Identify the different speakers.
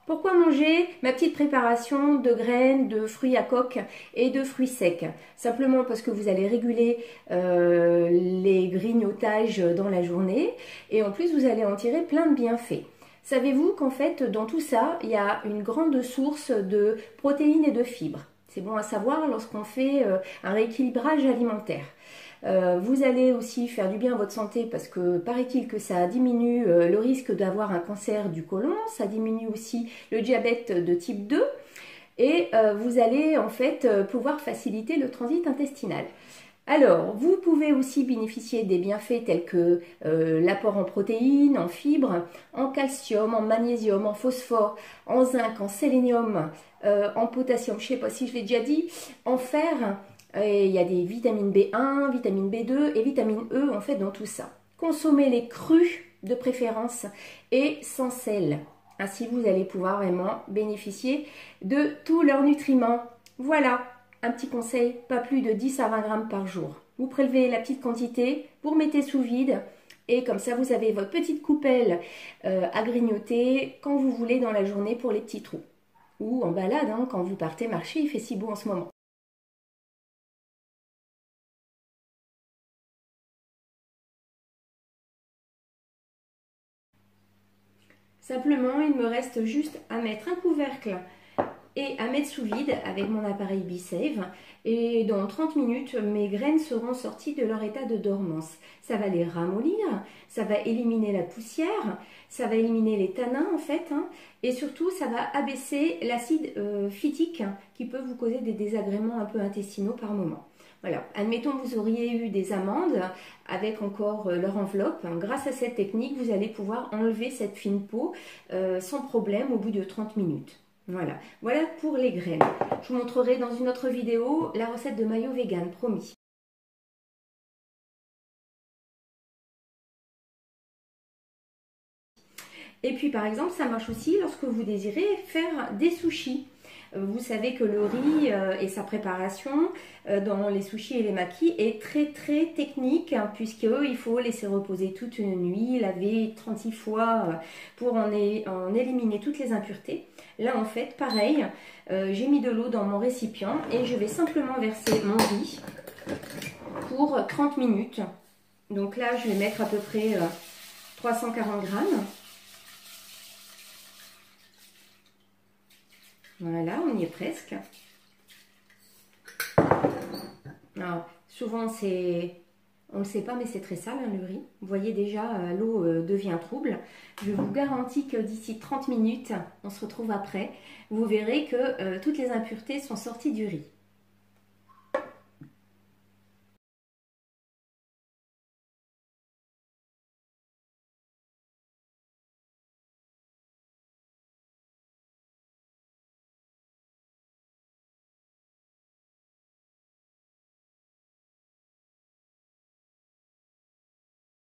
Speaker 1: Pourquoi manger ma petite préparation de graines, de fruits à coque et de fruits secs? Simplement parce que vous allez réguler les grignotages dans la journée et en plus vous allez en tirer plein de bienfaits. Savez-vous qu'en fait dans tout ça, il y a une grande source de protéines et de fibres. C'est bon à savoir lorsqu'on fait un rééquilibrage alimentaire. Vous allez aussi faire du bien à votre santé parce que paraît-il que ça diminue le risque d'avoir un cancer du côlon, ça diminue aussi le diabète de type 2 et vous allez en fait pouvoir faciliter le transit intestinal. Alors, vous pouvez aussi bénéficier des bienfaits tels que l'apport en protéines, en fibres, en calcium, en magnésium, en phosphore, en zinc, en sélénium, en potassium, je ne sais pas si je l'ai déjà dit, en fer. Et il y a des vitamines B1, vitamine B2 et vitamine E en fait dans tout ça. Consommez les crus de préférence et sans sel. Ainsi vous allez pouvoir vraiment bénéficier de tous leurs nutriments. Voilà, un petit conseil, pas plus de 10 à 20 grammes par jour. Vous prélevez la petite quantité, vous remettez sous vide et comme ça vous avez votre petite coupelle à grignoter quand vous voulez dans la journée pour les petits trous. Ou en balade hein, quand vous partez marcher, il fait si beau en ce moment. Simplement, il me reste juste à mettre un couvercle et à mettre sous vide avec mon appareil B-Save. Et dans 30 minutes, mes graines seront sorties de leur état de dormance. Ça va les ramollir, ça va éliminer la poussière, ça va éliminer les tanins en fait. Et surtout, ça va abaisser l'acide phytique qui peut vous causer des désagréments un peu intestinaux par moment. Voilà, admettons que vous auriez eu des amandes avec encore leur enveloppe. Grâce à cette technique, vous allez pouvoir enlever cette fine peau sans problème au bout de 30 minutes. Voilà, voilà pour les graines. Je vous montrerai dans une autre vidéo la recette de mayo vegan, promis. Et puis par exemple, ça marche aussi lorsque vous désirez faire des sushis. Vous savez que le riz et sa préparation dans les sushis et les makis est très technique hein, puisqu'il faut laisser reposer toute une nuit, laver 36 fois pour en éliminer toutes les impuretés. Là en fait pareil, j'ai mis de l'eau dans mon récipient et je vais simplement verser mon riz pour 30 minutes. Donc là je vais mettre à peu près 340 grammes. Voilà, on y est presque. Alors, souvent, on ne le sait pas, mais c'est très sale, hein, le riz. Vous voyez déjà, l'eau devient trouble. Je vous garantis que d'ici 30 minutes, on se retrouve après. Vous verrez que toutes les impuretés sont sorties du riz.